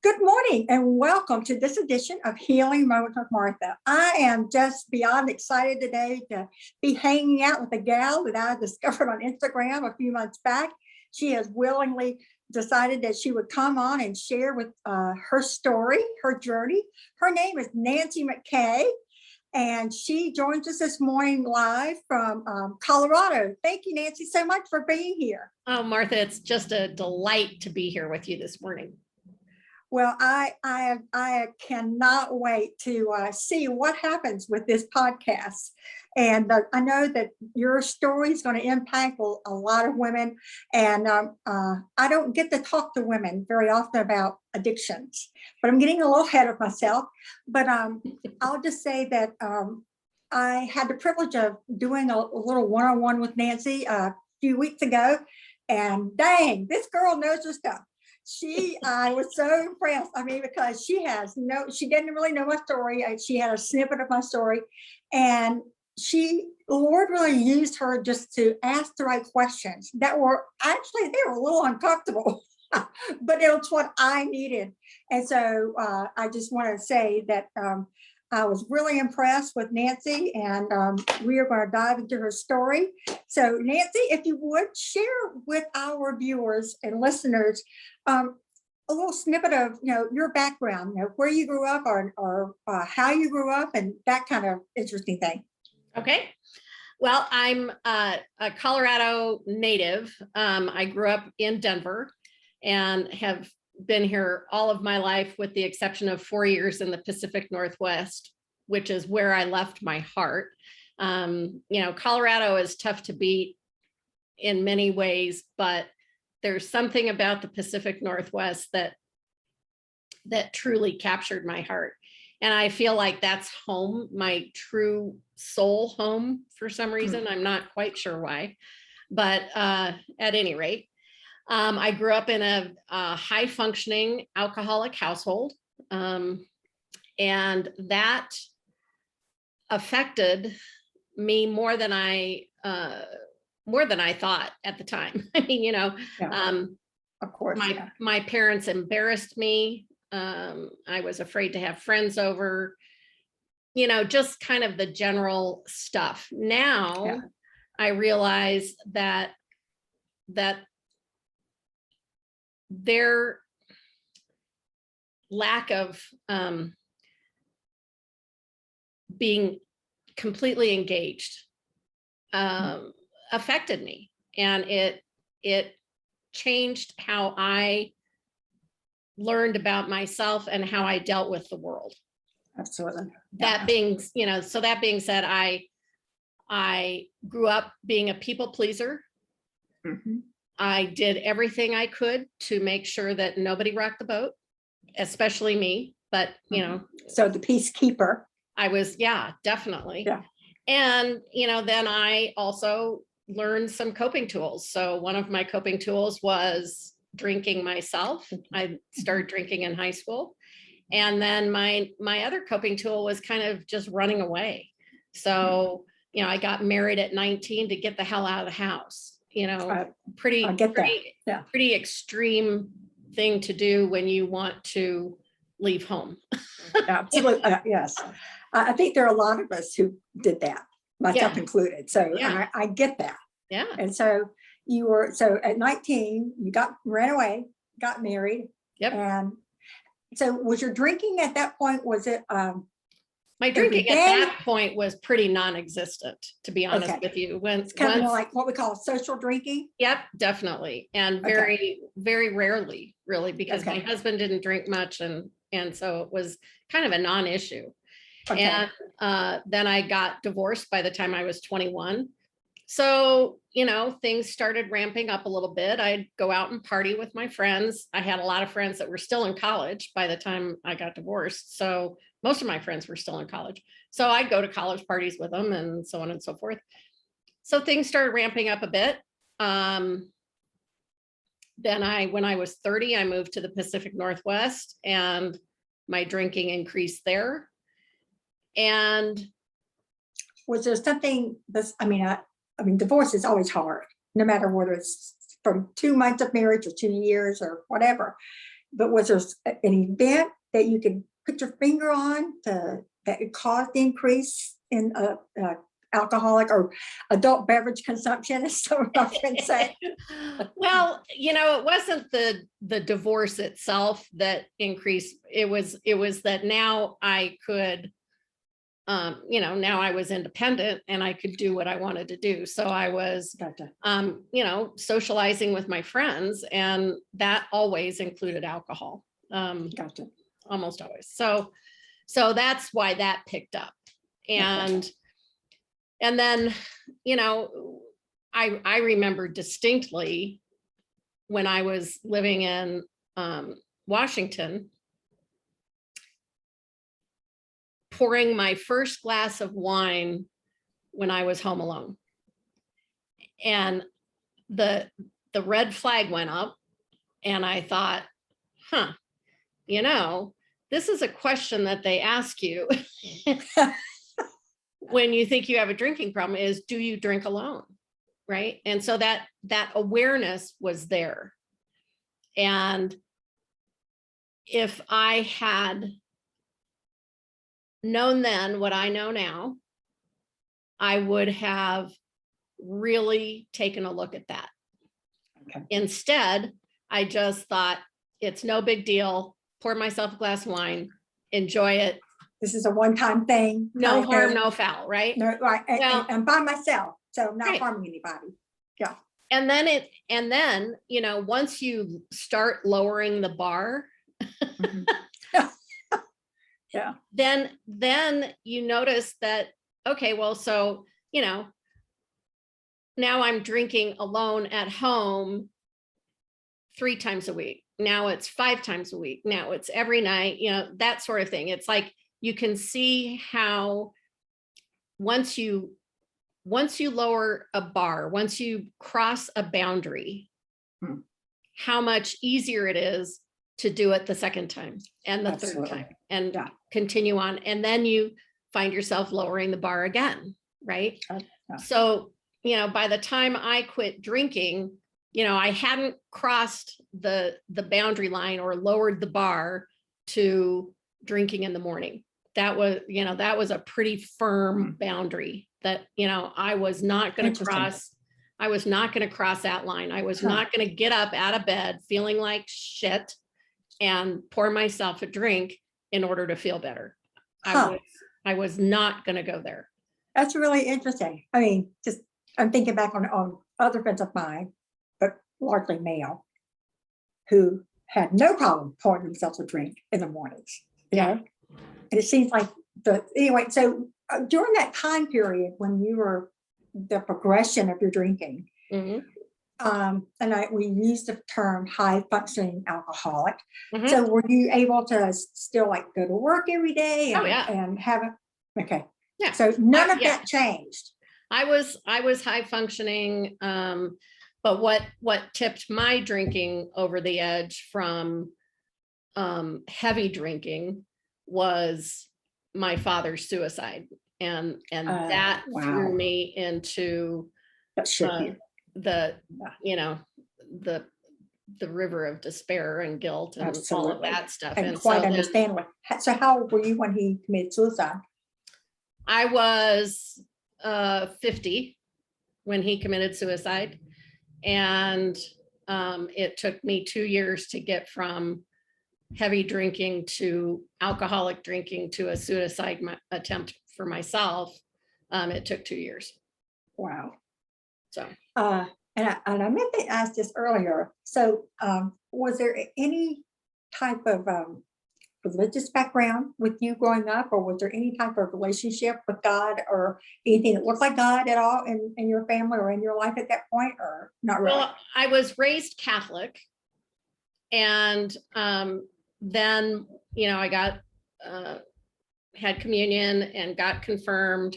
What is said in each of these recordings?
Good morning and welcome to this edition of Healing Moments with Martha. I am just beyond excited today to be hanging out with a gal that I discovered on Instagram a few months back. She has willingly decided that she would come on and share with her story, her journey. Her name is Nancy Mckay, and she joins us this morning live from Colorado. Thank you, Nancy, so much for being here. Oh, Martha, it's just a delight to be here with you this morning. Well, I cannot wait to see what happens with this podcast. And I know that your story is going to impact a lot of women. And I don't get to talk to women very often about addictions, but I'm getting a little ahead of myself. But I'll just say that I had the privilege of doing a little one-on-one with Nancy a few weeks ago. And dang, this girl knows her stuff. I was so impressed. I mean, because she didn't really know my story. She had a snippet of my story, and the Lord really used her just to ask the right questions that were actually, they were a little uncomfortable, but it was what I needed. And so I just want to say that I was really impressed with Nancy, and we are going to dive into her story. So Nancy, if you would share with our viewers and listeners a little snippet of your background, where you grew up or how you grew up and that kind of interesting thing. Okay. Well, I'm a Colorado native. I grew up in Denver and have been here all of my life with the exception of 4 years in the Pacific Northwest, which is where I left my heart. Colorado is tough to beat in many ways, but there's something about the Pacific Northwest that truly captured my heart. And I feel like that's home, my true soul home for some reason. I'm not quite sure why, but at any rate, I grew up in a high functioning alcoholic household. And that affected me more than I thought at the time. I mean, of course, my parents embarrassed me. I was afraid to have friends over, just kind of the general stuff. Now I realize that their lack of being completely engaged affected me, and it changed how I learned about myself and how I dealt with the world. Absolutely. That being said, I grew up being a people pleaser. Mm-hmm. I did everything I could to make sure that nobody rocked the boat, especially me. But so the peacekeeper. I was, definitely. Yeah. And then I also learned some coping tools. So one of my coping tools was drinking myself. I started drinking in high school. And then my other coping tool was kind of just running away. So, I got married at 19 to get the hell out of the house. Pretty extreme thing to do when you want to leave home. Absolutely. Yes. I think there are a lot of us who did that, myself included. So I get that. Yeah. And so at 19, you ran away, got married. Yep. And so was your drinking at that point, was it my drinking at that point was pretty non-existent, to be honest with you. It's kind of more like what we call social drinking. Yep, definitely. And very, very rarely, really, because my husband didn't drink much. And so it was kind of a non-issue. Okay. And then I got divorced by the time I was 21. So, things started ramping up a little bit. I'd go out and party with my friends. I had a lot of friends that were still in college by the time I got divorced. So most of my friends were still in college. So I'd go to college parties with them and so on and so forth. So things started ramping up a bit. Then when I was 30, I moved to the Pacific Northwest and my drinking increased there. And was there something I mean, divorce is always hard, no matter whether it's from 2 months of marriage or 2 years or whatever. but was there an event that you could put your finger on that caused the increase in alcoholic or adult beverage consumption, as some of my friends say? Well, it wasn't the divorce itself that increased. It was that now I could, now I was independent and I could do what I wanted to do. So I was, Gotcha. socializing with my friends, and that always included alcohol. Gotcha. Almost always. So that's why that picked up. And then, I remember distinctly when I was living in Washington, pouring my first glass of wine when I was home alone. And the red flag went up, and I thought, this is a question that they ask you when you think you have a drinking problem, is, do you drink alone? Right. And so that awareness was there. And if I had known then what I know now, I would have really taken a look at that. Okay. Instead, I just thought, it's no big deal. Pour myself a glass of wine, enjoy it. This is a one-time thing. No harm, no foul, right? No, right. Well, and by myself, so I'm not right. harming anybody. Yeah. And then, once you start lowering the bar, Mhm. Yeah. then you notice that, okay, well, so, now I'm drinking alone at home 3 times a week. Now it's 5 times a week. Now it's every night, that sort of thing. It's like, you can see how once you lower a bar, once you cross a boundary, how much easier it is to do it the second time and the Absolutely. third time and continue on. And then you find yourself lowering the bar again, right? So, by the time I quit drinking, I hadn't crossed the boundary line or lowered the bar to drinking in the morning. That was a pretty firm boundary that, I was not going to cross. I was not going to cross that line. I was not going to get up out of bed feeling like shit and pour myself a drink in order to feel better. I was not going to go there. That's really interesting. I mean, I'm thinking back on other friends of mine, but largely male, who had no problem pouring themselves a drink in the mornings. And it seems like anyway. So during that time period when you were the progression of your drinking, and we use the term high functioning alcoholic. So were you able to still go to work every day and have it? Okay. Yeah. So none of that changed. I was high functioning. But what tipped my drinking over the edge from heavy drinking was my father's suicide. And that threw me into the river of despair and guilt and all of that stuff. And quite understandable. So how old were you when he committed suicide? I was 50 when he committed suicide. And it took me 2 years to get from heavy drinking to alcoholic drinking to a suicide attempt for myself. It took 2 years. Wow. So, and I meant to ask this earlier. So, was there any type of religious background with you growing up, or was there any type of relationship with God or anything that looked like God at all in your family or in your life at that point, or not really? Well, I was raised Catholic, and then I got had communion and got confirmed,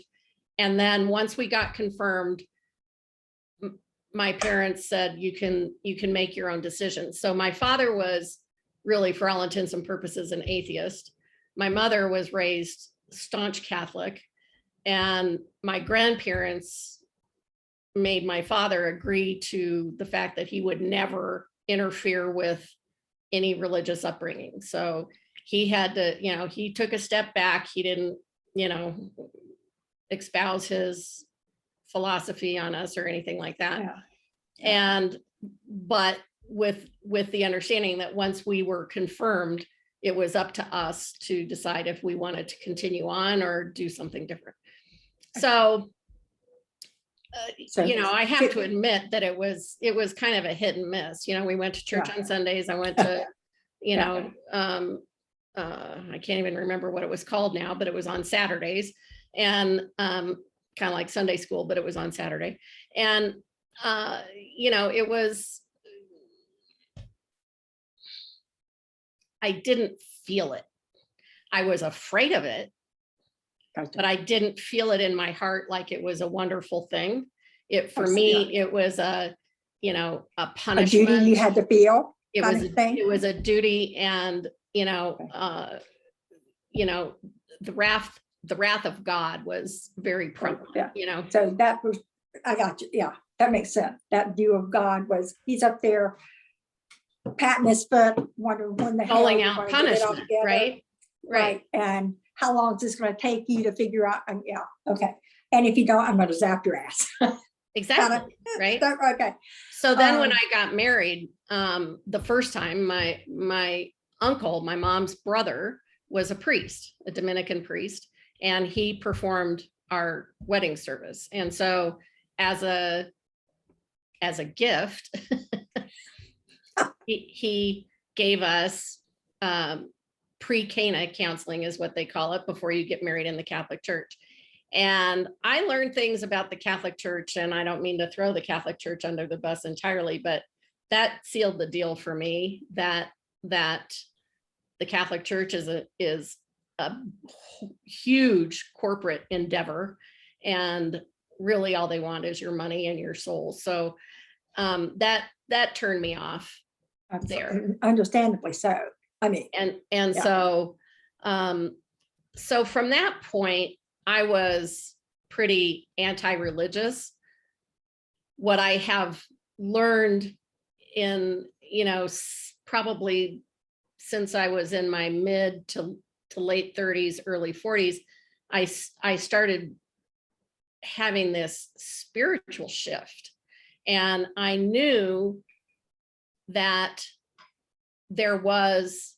and then once we got confirmed, my parents said you can make your own decisions. So my father was really, for all intents and purposes, an atheist. My mother was raised staunch Catholic, and my grandparents made my father agree to the fact that he would never interfere with any religious upbringing. So he had to, he took a step back. He didn't, espouse his philosophy on us or anything like that. Yeah. But with the understanding that once we were confirmed, it was up to us to decide if we wanted to continue on or do something different. So, I have to admit that it was kind of a hit and miss. We went to church on Sundays. I went to, I can't even remember what it was called now, but it was on Saturdays, and kind of like Sunday school, but it was on Saturday. And, it was, I didn't feel it. I was afraid of it, but I didn't feel it in my heart like it was a wonderful thing. For me, it was a punishment. A duty you had to feel. It was a duty, and the wrath of God was very prevalent. So that was, I got you. Yeah, that makes sense. That view of God was, he's up there patting his foot, wondering when the hell calling out punishment, right? And how long is this going to take you to figure out? Okay. And if you don't, I'm going to zap your ass. Exactly. Right. Okay. So then when I got married, the first time, my uncle, my mom's brother, was a priest, a Dominican priest, and he performed our wedding service. And so as a gift, he gave us pre-Cana counseling, is what they call it, before you get married in the Catholic Church. And I learned things about the Catholic Church, and I don't mean to throw the Catholic Church under the bus entirely, but that sealed the deal for me, that the Catholic Church is a huge corporate endeavor, and really all they want is your money and your soul. So that turned me off there. Understandably so. I mean, so from that point, I was pretty anti-religious. What I have learned in, probably since I was in my mid to late 30s, early 40s, I started having this spiritual shift. And I knew that there was,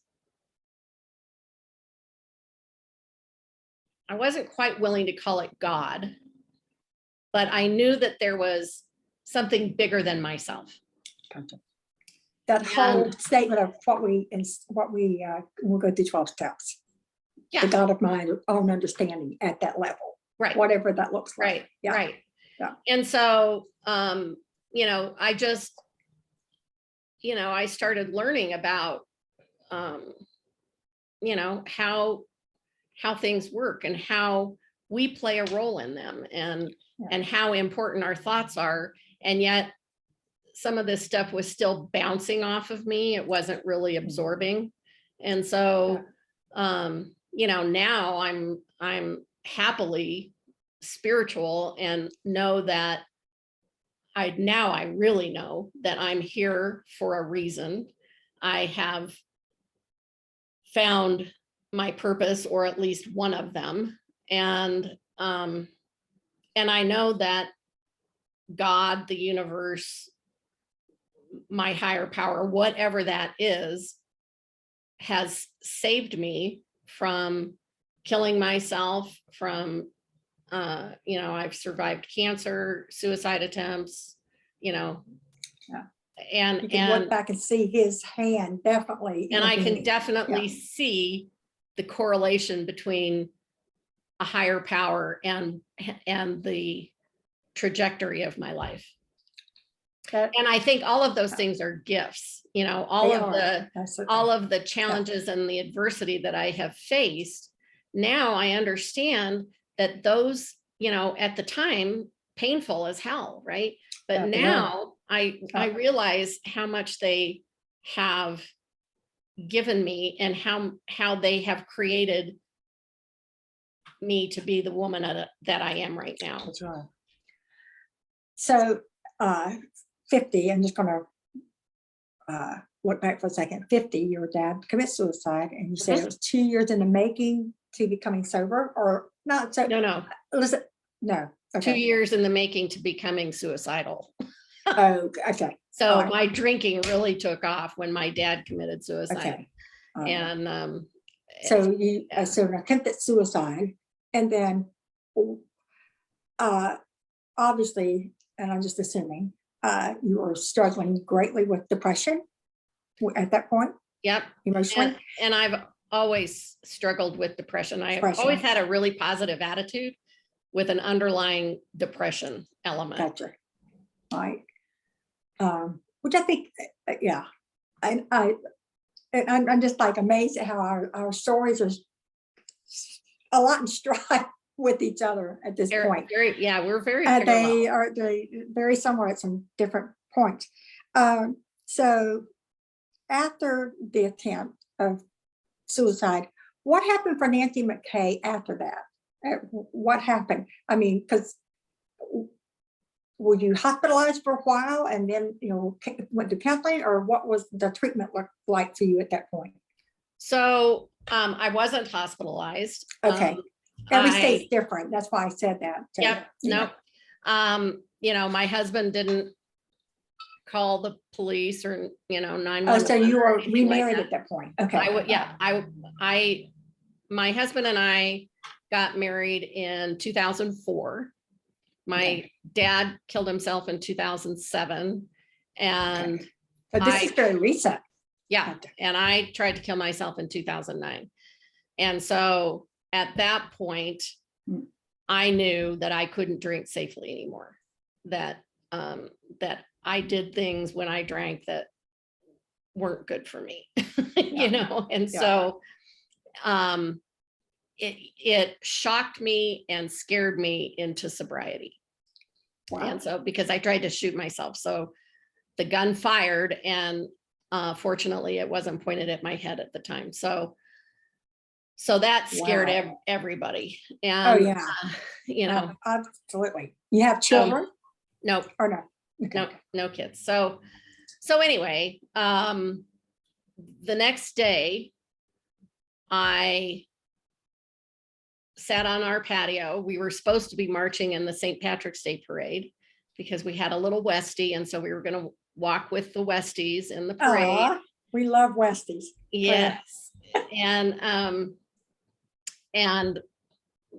I wasn't quite willing to call it God, but I knew that there was something bigger than myself. That whole statement of we'll go through 12 steps. Yeah. The God of my own understanding at that level. Right. Whatever that looks like. Right. Yeah. Right. Yeah. And so, I just, I started learning about, how things work and how we play a role in them, and how important our thoughts are. And yet some of this stuff was still bouncing off of me. It wasn't really absorbing. And so, now I'm happily spiritual, and know that I really know that I'm here for a reason. I have found my purpose, or at least one of them. And I know that God, the universe, my higher power, whatever that is, has saved me from killing myself, from, I've survived cancer, suicide attempts, and you can look back and see his hand, definitely. And I can definitely see the correlation between a higher power and the trajectory of my life. And I think all of those things are gifts, all of the challenges and the adversity that I have faced. Now I understand that those, at the time, painful as hell, right? But now I realize how much they have given me, and how they have created me to be the woman that I am right now. That's right. So 50, I'm just going to look back for a second, 50, your dad committed suicide, and you said Mhm. it was 2 years in the making to becoming sober, or not? So No, listen, no. 2 Okay. years in the making to becoming suicidal. Oh, okay. So All right. my drinking really took off when my dad committed suicide. Okay. All right. And So you yeah. so an attempted suicide, and then uh obviously, and I'm just assuming, you were struggling greatly with depression at that point, Yep. emotionally. And I've always struggled with depression. I've Depression. always had a really positive attitude with an underlying depression element. Gotcha. Right. Which I think, yeah, I'm just like amazed at how our stories are a lot in stride with each other at this point. Yeah, we're very They parallel. are very similar at some different points. So after the attempt of suicide, what happened for Nancy Mckay after that? What happened? I mean, because were you hospitalized for a while and then, went to counseling, or what was the treatment look like for you at that point? So I wasn't hospitalized. Okay. Every state's different. That's why I said that. So, Yep. No. My husband didn't call the police or 911. Oh, so you were anything like remarried that. at that point. Okay. My husband and I got married in 2004. My dad killed himself in 2007. And So this is very recent. yeah, and I tried to kill myself in 2009. And so at that point, I knew that I couldn't drink safely anymore. That I did things when I drank that weren't good for me, And so it shocked me and scared me into sobriety. Wow. And so because I tried to shoot myself, so the gun fired, and fortunately it wasn't pointed at my head at the time. So that scared everybody. And absolutely. You have children? No. Or no? Okay. No kids. So anyway, the next day I sat on our patio. We were supposed to be marching in the St. Patrick's Day parade because we had a little Westie. And so we were going to walk with the Westies in the parade. We love Westies. Yes. And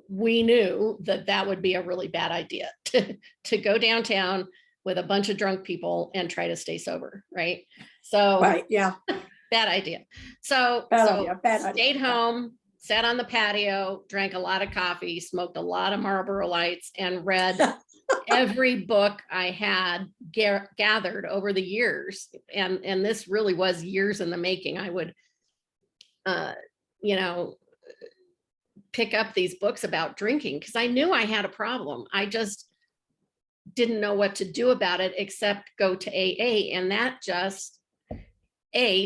we knew that would be a really bad idea to go downtown with a bunch of drunk people and try to stay sober. Right. So bad idea. So stayed home, sat on the patio, drank a lot of coffee, smoked a lot of Marlboro Lights, and read every book I had gathered over the years. And this really was years in the making. I would, pick up these books about drinking because I knew I had a problem. I just didn't know what to do about it except go to AA. And that just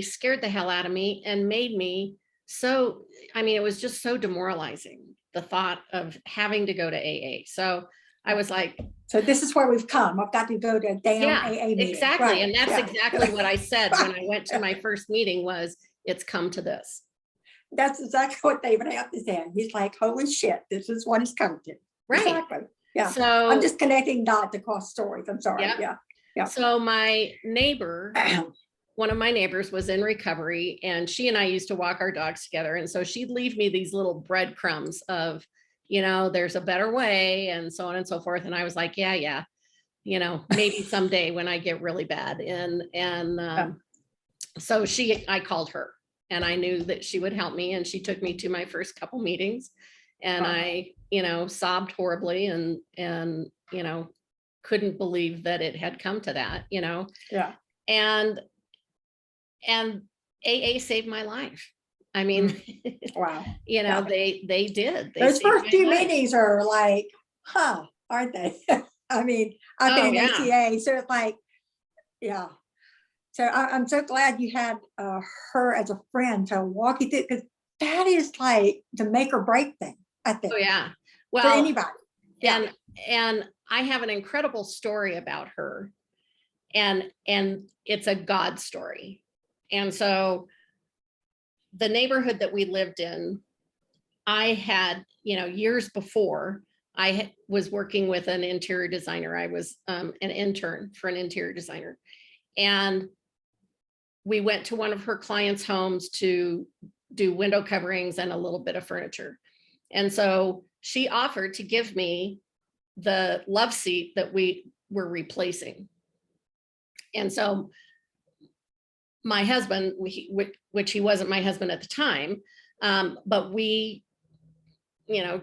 scared the hell out of me and made me it was just so demoralizing, the thought of having to go to AA. So I was like, so this is where we've come. I've got to go to a damn AA meeting. Exactly. Right. And that's exactly what I said when I went to my first meeting was, it's come to this. That's exactly what David Anthony said. He's like, holy shit, this is what it's come to. Right. Exactly. Yeah. So I'm just connecting dots across stories. I'm sorry. Yeah. So my neighbor, one of my neighbors was in recovery, and she and I used to walk our dogs together. And so she'd leave me these little breadcrumbs of, there's a better way and so on and so forth. And I was like, yeah, maybe someday when I get really bad. So I called her. And I knew that she would help me. And she took me to my first couple meetings. And I, sobbed horribly and couldn't believe that it had come to that, Yeah. And AA saved my life. I mean, wow. They did. Those first few meetings are like, aren't they? I mean, I've been in ACA, so it's like, yeah. So I'm so glad you had her as a friend to walk you through, because that is like the make or break thing, I think. Oh yeah. Well, for anybody. Yeah. And I have an incredible story about her, and it's a God story. And so the neighborhood that we lived in, I had, years before, was working with an interior designer. I was an intern for an interior designer. And we went to one of her clients' homes to do window coverings and a little bit of furniture. And so she offered to give me the love seat that we were replacing. And so my husband, which he wasn't my husband at the time, but we,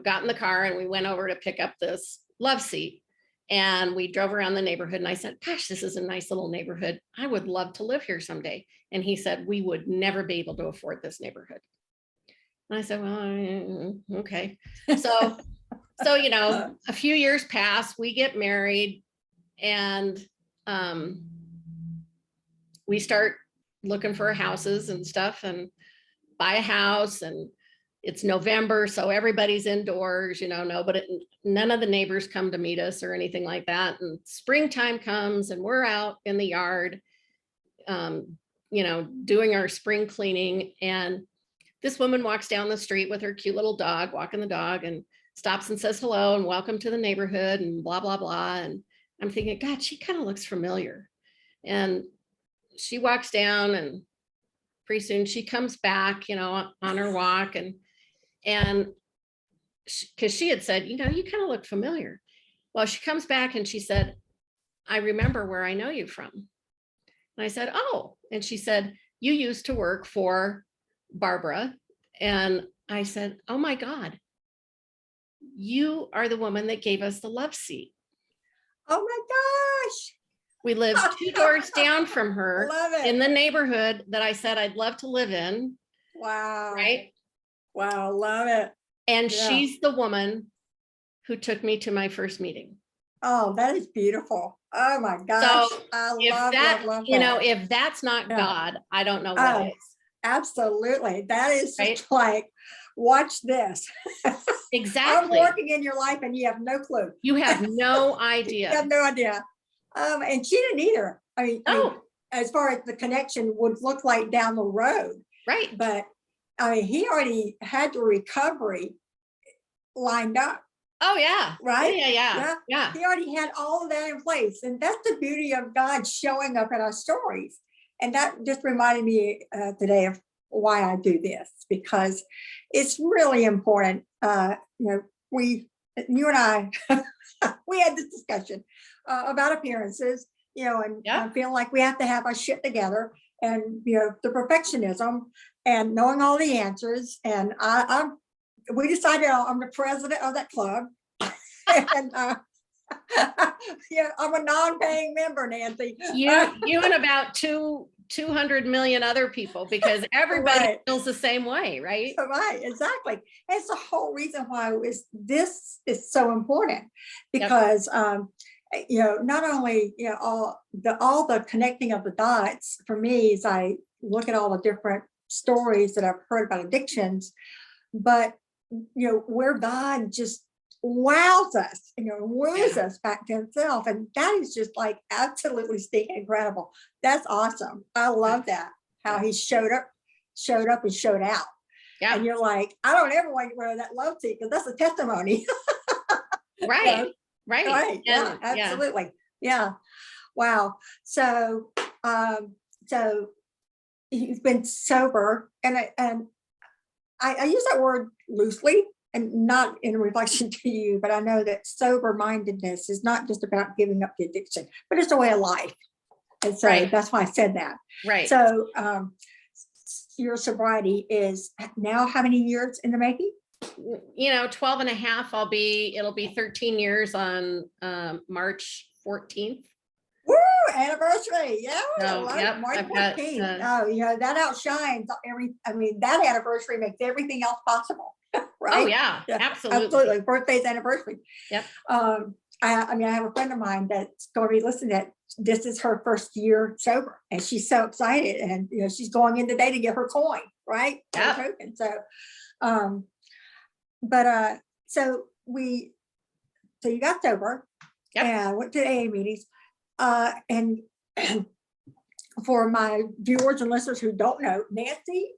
got in the car and we went over to pick up this love seat, and we drove around the neighborhood, and I said, gosh, this is a nice little neighborhood. I would love to live here someday. And he said, we would never be able to afford this neighborhood. And I said, well, okay. So, a few years pass, we get married, and we start looking for houses and stuff and buy a house, and it's November, so everybody's indoors, none of the neighbors come to meet us or anything like that. And springtime comes and we're out in the yard, doing our spring cleaning. And this woman walks down the street with her cute little dog, walking the dog, and stops and says hello and welcome to the neighborhood and blah, blah, blah. And I'm thinking, God, she kind of looks familiar. And she walks down, and pretty soon she comes back, on her walk, and because she had said, you kind of look familiar. Well, she comes back and she said, I remember where I know you from. And I said, oh, and she said, you used to work for Barbara. And I said, oh my God, you are the woman that gave us the love seat. Oh my gosh. We lived 2 doors down from her in the neighborhood that I said I'd love to live in. Wow. Right? Wow, love it. And she's the woman who took me to my first meeting. Oh, that is beautiful. Oh my gosh. So I love that. If that's not God, I don't know what is. Absolutely. That is right? just like, watch this. Exactly. I'm working in your life and you have no clue. You have no idea. You have no idea. And she didn't either. I mean, as far as the connection would look like down the road. Right. But I mean, he already had the recovery lined up. Oh yeah. Right. Yeah. He already had all of that in place. And that's the beauty of God showing up in our stories. And that just reminded me today of why I do this, because it's really important. You and I, we had this discussion about appearances, and feeling like we have to have our shit together, and the perfectionism and knowing all the answers. And we decided I'm the president of that club, and I'm a non-paying member, Nancy. You and about 200 million other people, because everybody feels the same way, right? Right, exactly. It's the whole reason why this is so important, because not only all the connecting of the dots for me as I look at all the different stories that I've heard about addictions, but where God just wows us, woos us back to himself. And that is just like absolutely stinking incredible. That's awesome. I love that, how he showed up and showed out. Yeah. And you're like, I don't ever want to wear that love seat, because that's a testimony. Right. Right. Yeah, absolutely. Yeah. Wow. So he's been sober, and I use that word loosely and not in reflection to you, but I know that sober-mindedness is not just about giving up the addiction, but it's a way of life. And so that's why I said that. Right. So your sobriety is now how many years in the making? 12 and a half. It'll be 13 years on March 14th. Woo, anniversary. Yeah. March 14th. That outshines that anniversary makes everything else possible. Right? Oh yeah, absolutely. Birthday's anniversary. Yep. I have a friend of mine that's going to be listening to this is her first year sober, and she's so excited, and she's going in today to get her coin, right? Yeah. Token. So so you got sober. Yep. And went to AA meetings, and for my viewers and listeners who don't know, Nancy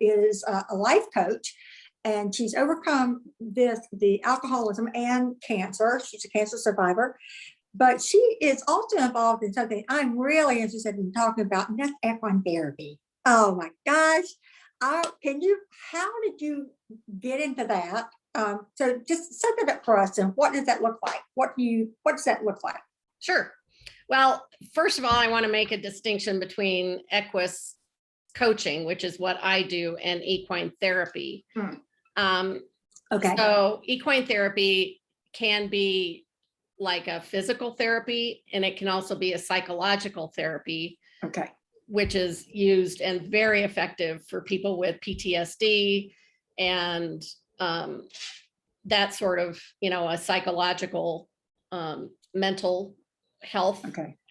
is a life coach, and she's overcome the alcoholism and cancer. She's a cancer survivor, but she is also involved in something I'm really interested in talking about, and that's equine therapy. Oh my gosh. How did you get into that? So just set it up for us, and what does that look like? What does that look like? Sure. Well, first of all, I want to make a distinction between Equus coaching, which is what I do, and equine therapy. Okay. So equine therapy can be like a physical therapy, and it can also be a psychological therapy. Okay. Which is used and very effective for people with PTSD and that sort of, a psychological, mental health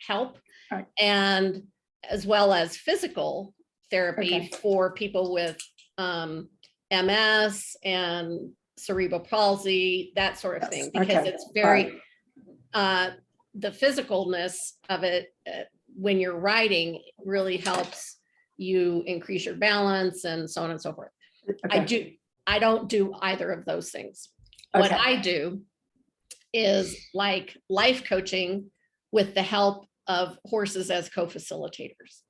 help, right. And as well as physical therapy for people with MS and cerebral palsy, that sort of thing, because it's very, the physicalness of it, when you're riding, really helps you increase your balance and so on and so forth. I don't do either of those things. What I do is like life coaching with the help of horses as co-facilitators.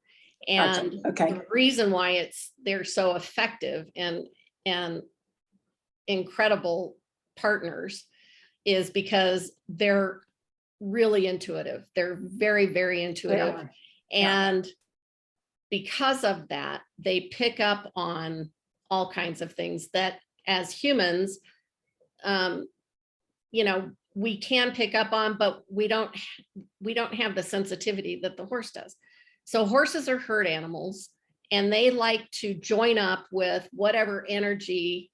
And the reason why they're so effective and incredible partners is because they're really intuitive. They're very, very intuitive. And because of that, they pick up on all kinds of things that as humans, we can pick up on, but we don't have the sensitivity that the horse does. So horses are herd animals, and they like to join up with whatever energy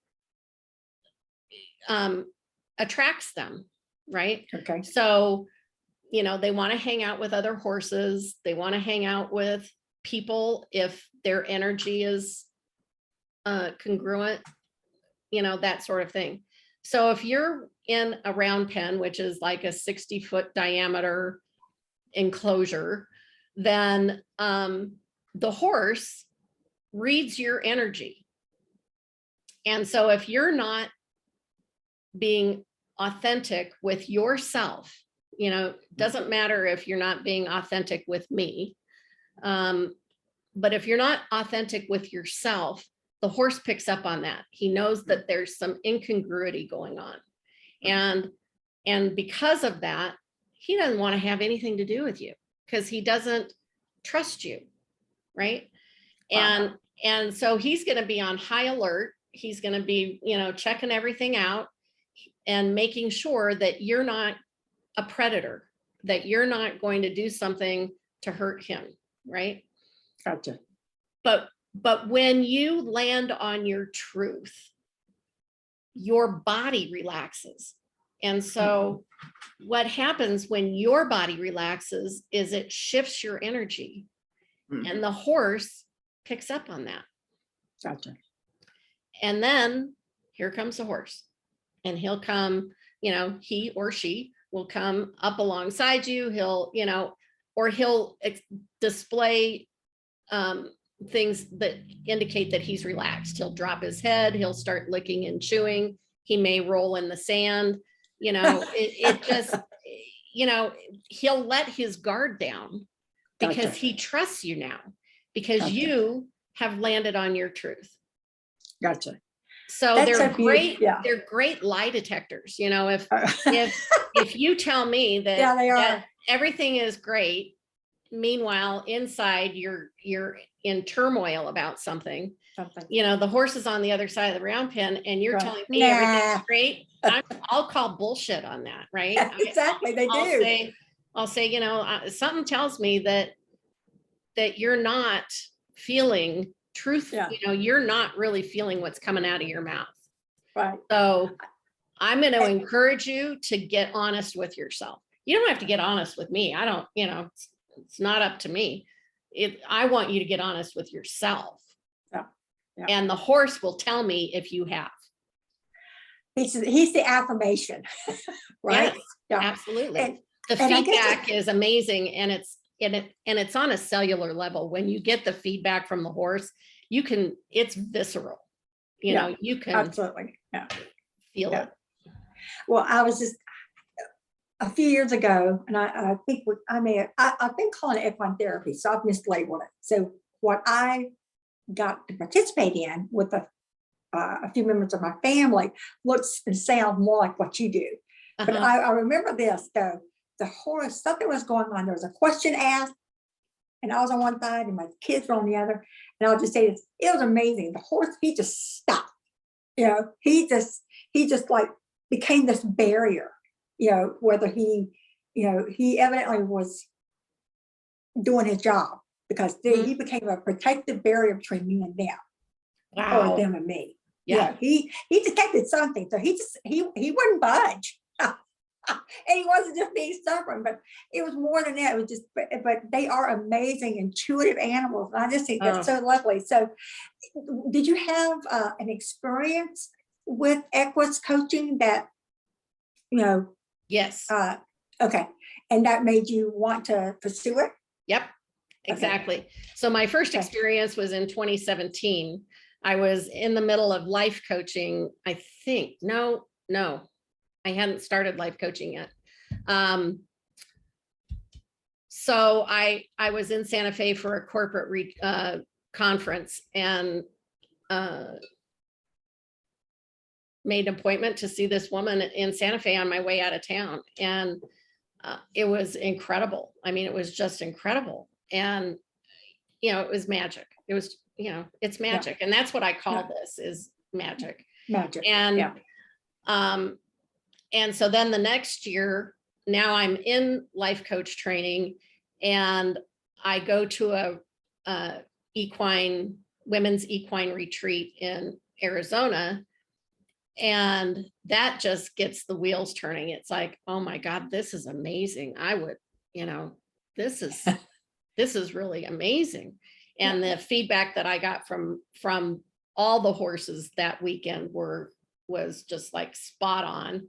attracts them, right? Okay. So, they want to hang out with other horses. They want to hang out with people if their energy is congruent, that sort of thing. So if you're in a round pen, which is like a 60-foot diameter enclosure, then the horse reads your energy. And so if you're not being authentic with yourself, doesn't matter if you're not being authentic with me, but if you're not authentic with yourself, the horse picks up on that. He knows that there's some incongruity going on. And because of that, he doesn't want to have anything to do with you because he doesn't trust you, right? And so he's going to be on high alert. He's going to be, checking everything out and making sure that you're not a predator, that you're not going to do something to hurt him, right? Gotcha. But when you land on your truth, your body relaxes. And so what happens when your body relaxes is it shifts your energy, and the horse picks up on that. Gotcha. And then here comes the horse, and he'll come, he or she will come up alongside you. He'll, or he'll display things that indicate that he's relaxed. He'll drop his head. He'll start licking and chewing. He may roll in the sand. It just, he'll let his guard down because he trusts you now, because you have landed on your truth. Gotcha. So they're great. They're great lie detectors. If you tell me that, that everything is great, meanwhile inside you're in turmoil about something. The horse is on the other side of the round pen, and you're telling me everything's great. I'll call bullshit on that, right? Exactly. I'll say, something tells me that you're not feeling truth. You're not really feeling what's coming out of your mouth. Right. So I'm going to encourage you to get honest with yourself. You don't have to get honest with me. I don't, it's not up to me. I want you to get honest with yourself. Yeah. And the horse will tell me if you have. He's the affirmation, right? Yes, absolutely. The feedback is amazing, and it's on a cellular level. When you get the feedback from the horse, it's visceral. You know, you can absolutely feel it. Well, I was just a few years ago, and I think I've been calling it equine therapy, so I've mislabeled it. So what I got to participate in with a few members of my family looks and sounds more like what you do. But I remember this though. The horse, something was going on. There was a question asked, and I was on one side and my kids were on the other. And I'll just say this, it was amazing. The horse, he just stopped. You know, he just like became this barrier, you know, whether he evidently was doing his job, because he became a protective barrier between me and them. Wow. Or them and me. Yeah. He detected something. So he wouldn't budge. And he wasn't just being stubborn, but it was more than that. It was just, but they are amazing, intuitive animals. And I just think that's so lovely. So did you have an experience with Equus coaching that, you know? Yes. Okay. And that made you want to pursue it? Yep, exactly. Okay. So my first experience was in 2017. I was in the middle of life coaching, I think. No, I hadn't started life coaching yet. So I was in Santa Fe for a corporate conference, and made an appointment to see this woman in Santa Fe on my way out of town. And it was incredible. I mean, it was just incredible. And, you know, it was magic. It was, you know, it's magic. And that's what I call this, is magic. Magic. And so then the next year, now I'm in life coach training, and I go to a women's equine retreat in Arizona. And that just gets the wheels turning. It's like, oh my God, this is amazing. I would, you know, this is really amazing. And the feedback that I got from all the horses that weekend was just like spot on.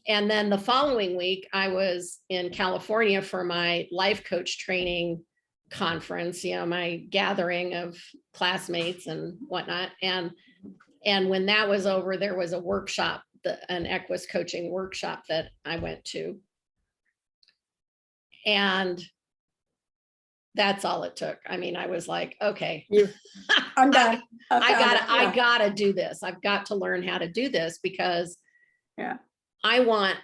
And then the following week, I was in California for my life coach training conference, you know, my gathering of classmates and whatnot. And when that was over, there was a workshop, an Equus coaching workshop that I went to. And that's all it took. I mean, I was like, okay, I'm done. I gotta do this. I've got to learn how to do this, because I want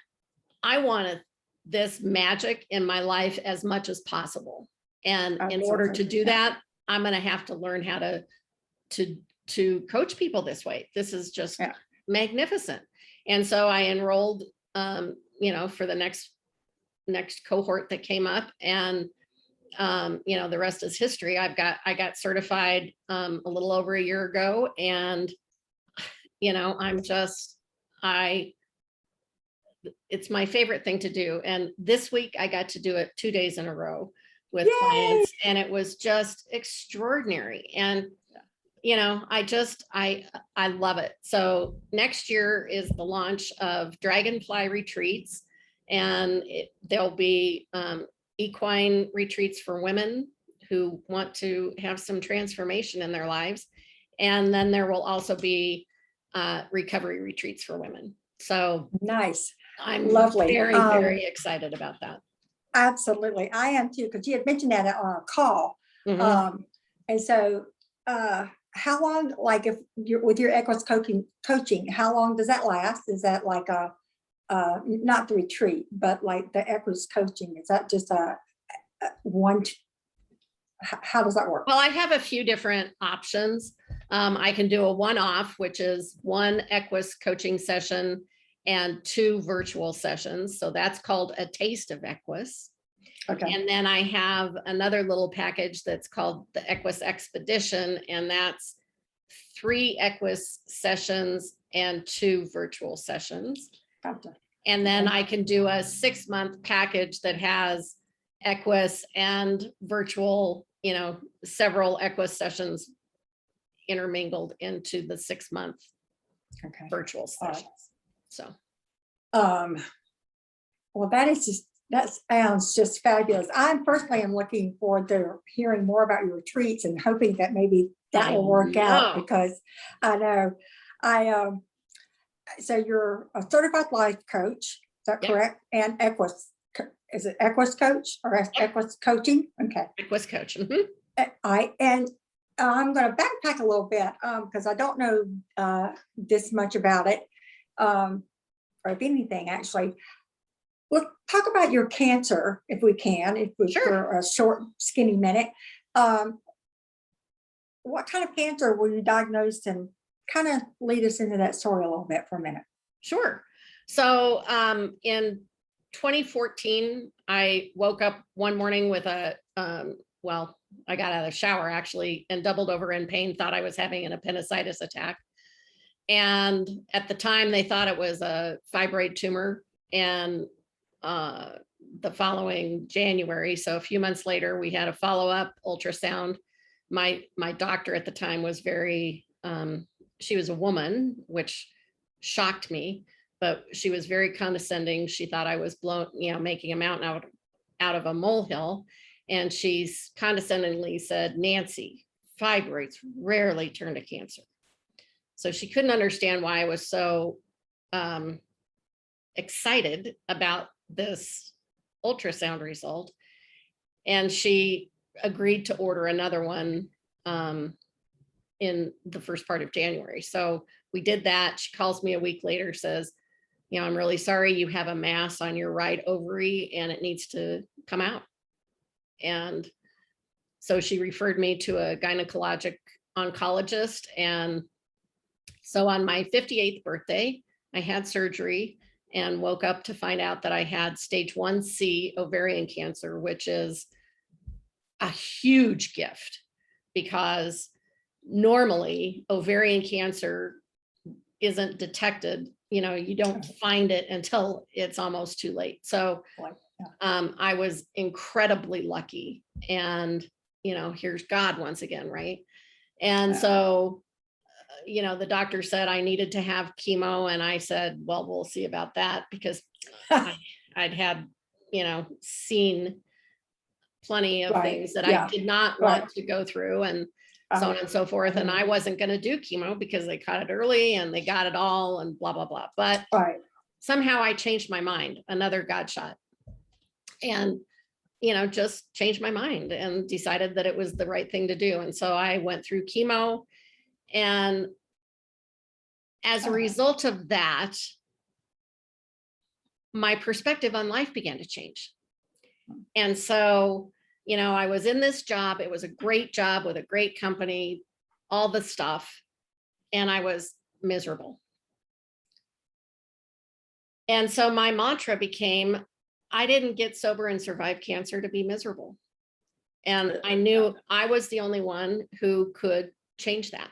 this magic in my life as much as possible. And in order to do that, I'm going to have to learn how to coach people this way. This is just magnificent. And so I enrolled, you know, for the next cohort that came up, and you know, the rest is history. I got certified a little over a year ago, and you know, it's my favorite thing to do. And this week I got to do it 2 days in a row with clients, and it was just extraordinary. And you know, I love it. So next year is the launch of Dragonfly retreats, and there'll be equine retreats for women who want to have some transformation in their lives. And then there will also be recovery retreats for women. So nice. I'm lovely. Very excited about that. Absolutely. I am too, because you had mentioned that on our call. And so how long, like if you're with your Equus coaching, how long does that last? Is that like not the retreat, but like the Equus coaching? Is that just how does that work? Well, I have a few different options. I can do a one-off, which is one Equus coaching session and 2 virtual sessions. So that's called a taste of Equus. Okay. And then I have another little package that's called the Equus Expedition, and that's 3 Equus sessions and 2 virtual sessions. Gotcha. And then I can do a 6-month package that has Equus and virtual, you know, several Equus sessions intermingled into the 6-month virtual sessions. So, well, that is just That sounds just fabulous. I personally am looking forward to hearing more about your retreats and hoping that maybe that will work out, because I know so you're a certified life coach, is that correct? And Equus, is it Equus Coach or Equus Coaching? Okay. Equus Coach. And I'm going to backpack a little bit because I don't know this much about it, or if anything, actually. Let's talk about your cancer, if we can, for a short, skinny minute. What kind of cancer were you diagnosed, and kind of lead us into that story a little bit for a minute? Sure. So in 2014, I woke up one morning with I got out of the shower actually and doubled over in pain, thought I was having an appendicitis attack. And at the time they thought it was a fibroid tumor. And the following January, so a few months later, we had a follow-up ultrasound. My doctor at the time was very, she was a woman, which shocked me, but she was very condescending. She thought I was making a mountain out of a molehill. And she's condescendingly said, Nancy, fibroids rarely turn to cancer. So she couldn't understand why I was so excited about this ultrasound result. And she agreed to order another one in the first part of January. So we did that. She calls me a week later, says, I'm really sorry, you have a mass on your right ovary and it needs to come out. And so she referred me to a gynecologic oncologist. And so on my 58th birthday, I had surgery and woke up to find out that I had stage 1C ovarian cancer, which is a huge gift because normally ovarian cancer isn't detected. You don't find it until it's almost too late. So I was incredibly lucky, and here's God once again, right? And so the doctor said I needed to have chemo, and I said, well, we'll see about that, because I'd had seen plenty of things that I did not want to go through, and so on and so forth. And I wasn't going to do chemo because they caught it early and they got it all and blah, blah, blah. But somehow I changed my mind, another God shot, and just changed my mind and decided that it was the right thing to do. And so I went through chemo, and as a result of that, my perspective on life began to change. And so, I was in this job. It was a great job with a great company, all the stuff, and I was miserable. And so my mantra became, I didn't get sober and survive cancer to be miserable. And I knew I was the only one who could change that.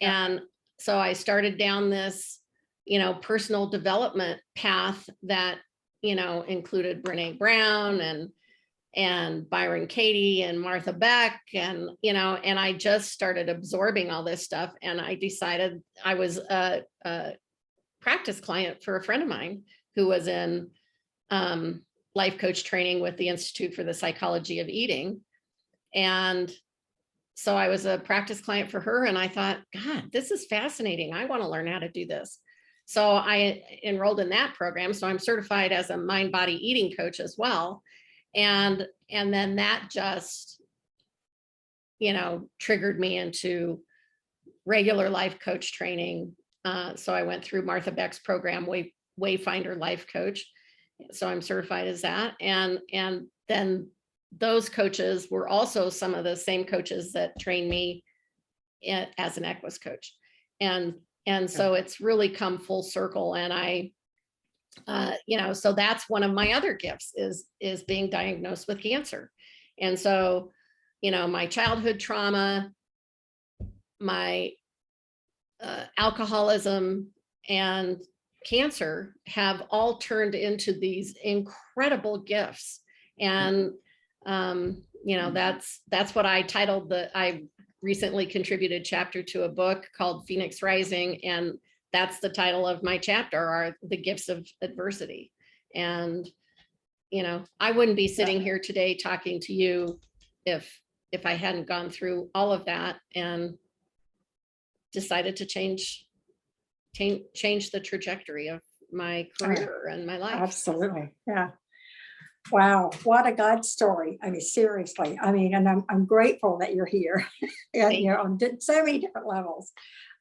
And so I started down this, personal development path that, included Brene Brown and Byron Katie and Martha Beck, and I just started absorbing all this stuff. And I decided I was a practice client for a friend of mine who was in life coach training with the Institute for the Psychology of Eating. And so I was a practice client for her, and I thought, God, this is fascinating. I want to learn how to do this. So I enrolled in that program. So I'm certified as a mind, body, eating coach as well. And then that just, triggered me into regular life coach training. So I went through Martha Beck's program, Wayfinder Life Coach. So I'm certified as that. And then those coaches were also some of the same coaches that trained me as an Equus coach. And so it's really come full circle. And I, so that's one of my other gifts is being diagnosed with cancer. And so, my childhood trauma, my alcoholism and cancer have all turned into these incredible gifts. And, that's what I titled I recently contributed chapter to a book called Phoenix Rising. And that's the title of my chapter, are the gifts of adversity. And, I wouldn't be sitting here today talking to you if I hadn't gone through all of that and decided to change the trajectory of my career and my life. Absolutely. Yeah. Wow. What a God story. I mean, seriously. I mean, and I'm grateful that you're here and, on so many different levels,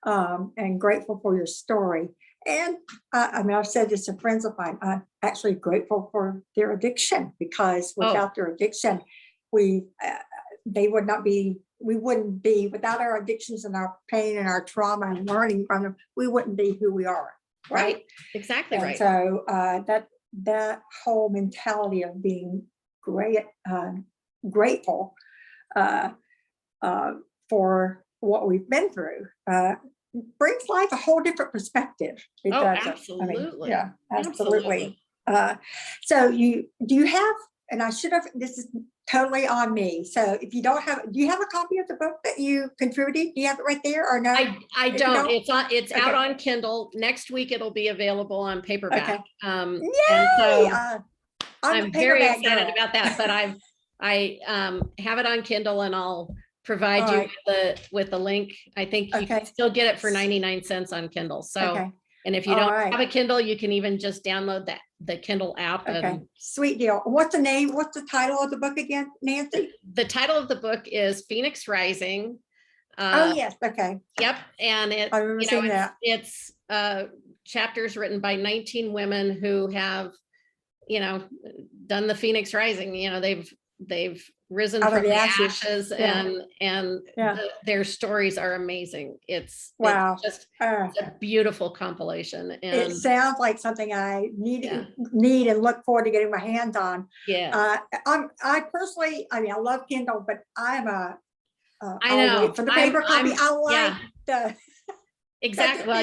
and grateful for your story. And I mean, I've said this to friends of mine, I'm actually grateful for their addiction, because without their addiction, we wouldn't be, without our addictions and our pain and our trauma and learning from them, we wouldn't be who we are. Right. Exactly. And right. so that whole mentality of being grateful for what we've been through brings life a whole different perspective. It does. Absolutely. I mean, absolutely. So do you have, and I should have, this is totally on me. So if you don't have, do you have a copy of the book that you contributed? Do you have it right there or no? I don't. It's out on Kindle. Next week it'll be available on paperback. Yay! And so I'm very excited about that. But I have it on Kindle, and I'll provide you with the link. I think you can still get it for 99 cents on Kindle. So and if you don't have a Kindle, you can even just download the Kindle app. Sweet deal. What's the title of the book again, Nancy? The title of the book is Phoenix Rising. Yes. Okay. Yep. And I remember seeing that. It's chapters written by 19 women who have, done the Phoenix Rising. They've risen from the ashes and their stories are amazing. It's just a beautiful compilation. And it sounds like something I need and look forward to getting my hands on. Yeah. I personally, I mean, I love Kindle, but I'm I know wait for the paper copy. I like the exactly. Well,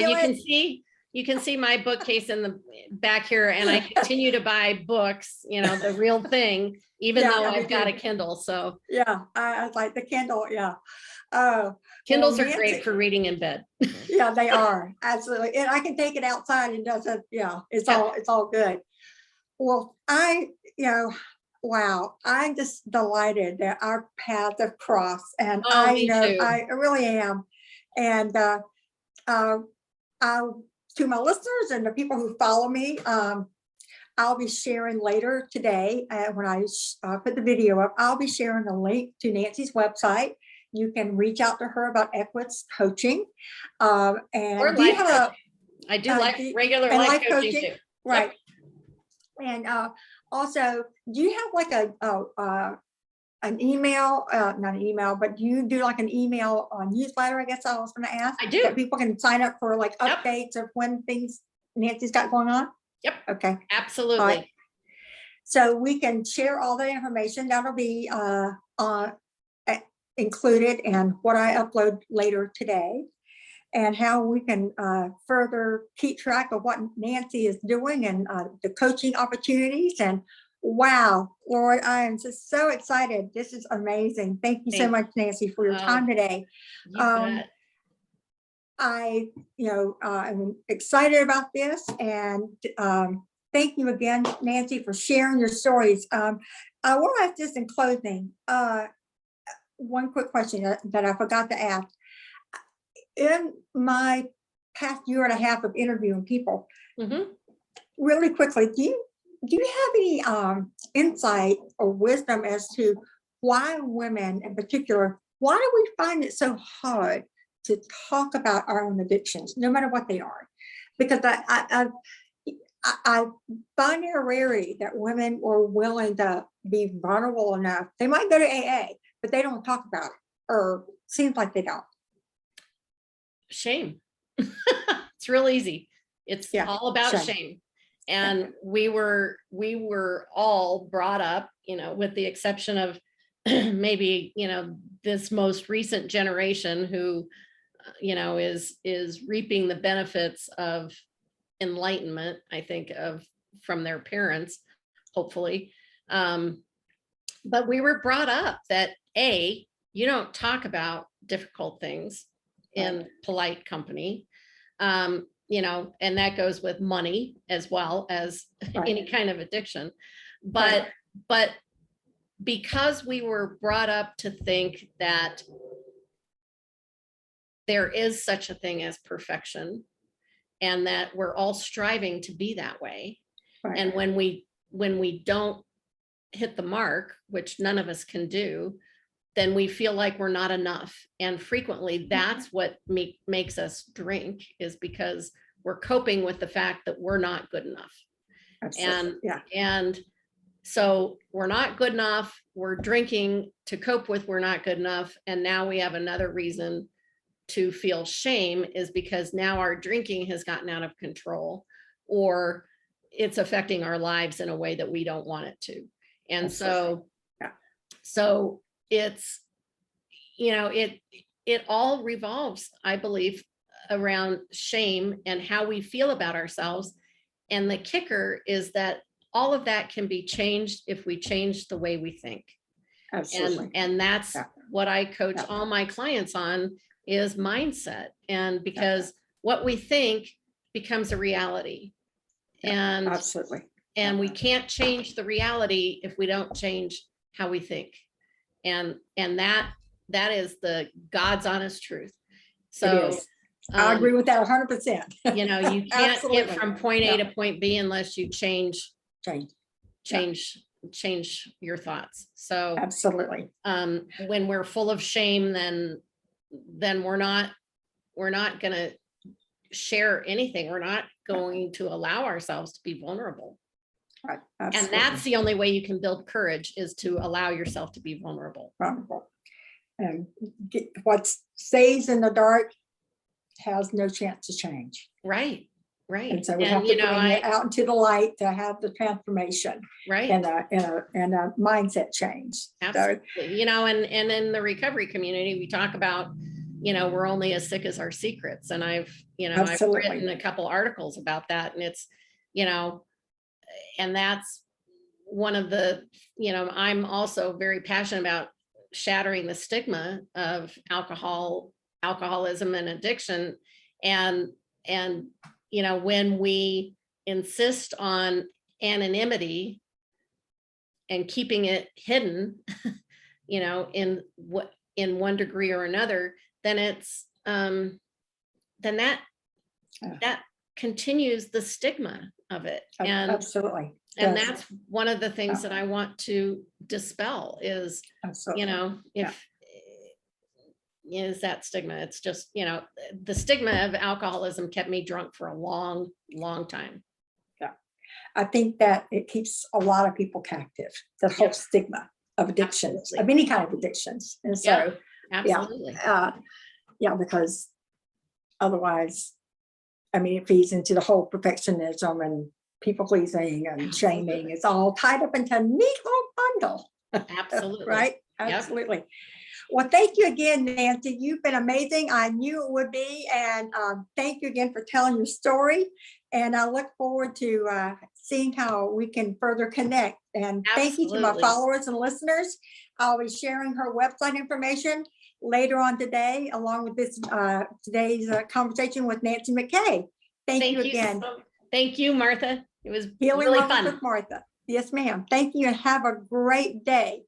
you can see my bookcase in the back here, and I continue to buy books, the real thing, even though I've got a Kindle. So I like the Kindle. Kindles are great for reading in bed. Yeah, they are, absolutely. And I can take it outside and it's all good. Well, wow, I'm just delighted that our paths have crossed, and I really am. And to my listeners and the people who follow me, I'll be sharing later today when I put the video up. I'll be sharing a link to Nancy's website. You can reach out to her about Equus coaching. And or life coaching. I do regular life coaching too. Right. Yep. And also, do you have like an email, not an email, but do you do like an email newsletter? I guess I was going to ask. I do. That people can sign up for like updates of when things Nancy's got going on. Yep. Okay. Absolutely. Right. So we can share all the information that'll be included in what I upload later today, and how we can further keep track of what Nancy is doing and the coaching opportunities. And wow, Lord, I am just so excited. This is amazing. Thank you so much, Nancy, for your time today. I'm excited about this, and thank you again, Nancy, for sharing your stories. I want to ask this in closing. One quick question that I forgot to ask. In my past year and a half of interviewing people, really quickly, do you have any insight or wisdom as to why women in particular, why do we find it so hard to talk about our own addictions, no matter what they are? Because I find it a rarity that women are willing to be vulnerable enough. They might go to AA, but they don't talk about it, or seems like they don't. Shame. It's real easy. It's all about shame. And we were all brought up, with the exception of maybe, this most recent generation who, is reaping the benefits of enlightenment, I think, from their parents, hopefully. But we were brought up that you don't talk about difficult things in polite company, and that goes with money as well as any kind of addiction. but because we were brought up to think that there is such a thing as perfection and that we're all striving to be that way. Right. And when we don't hit the mark, which none of us can do, then we feel like we're not enough. And frequently that's what makes us drink, is because we're coping with the fact that we're not good enough. Absolutely. And so we're not good enough. We're drinking to cope with we're not good enough. And now we have another reason to feel shame, is because now our drinking has gotten out of control, or it's affecting our lives in a way that we don't want it to. And Absolutely. so it's, it all revolves, I believe, around shame and how we feel about ourselves. And the kicker is that all of that can be changed if we change the way we think. Absolutely. And that's what I coach all my clients on, is mindset. And because what we think becomes a reality. And absolutely. And we can't change the reality if we don't change how we think. And that is the God's honest truth. So I agree with that 100%. You can't get from point A to point B unless you change your thoughts. So absolutely. When we're full of shame, then we're not going to share anything. We're not going to allow ourselves to be vulnerable. Right. And that's the only way you can build courage, is to allow yourself to be vulnerable. And what stays in the dark has no chance to change. Right. And so we have to bring it out into the light to have the transformation. Right. And a mindset change. Absolutely. So, and in the recovery community, we talk about, we're only as sick as our secrets. And I've written a couple articles about that. And it's, and that's one of the, I'm also very passionate about shattering the stigma of alcoholism and addiction. And when we insist on anonymity and keeping it hidden, in one degree or another, then it's, then that continues the stigma of it. And absolutely. And that's one of the things that I want to dispel is, is that stigma. It's just, the stigma of alcoholism kept me drunk for a long, long time. Yeah. I think that it keeps a lot of people captive, the whole stigma of addictions, of any kind of addictions. And so, absolutely. Because otherwise, it feeds into the whole perfectionism and people pleasing and shaming. It's all tied up into a neat little bundle. Absolutely. Right? Absolutely. Yep. Well, thank you again, Nancy. You've been amazing. I knew it would be. And thank you again for telling your story. And I look forward to seeing how we can further connect. And thank you to my followers and listeners. I'll be sharing her website information later on today, along with this today's conversation with Nancy Mckay. Thank you again. Thank you, Martha. It was Healing really Moments fun. With Martha. Yes, ma'am. Thank you and have a great day.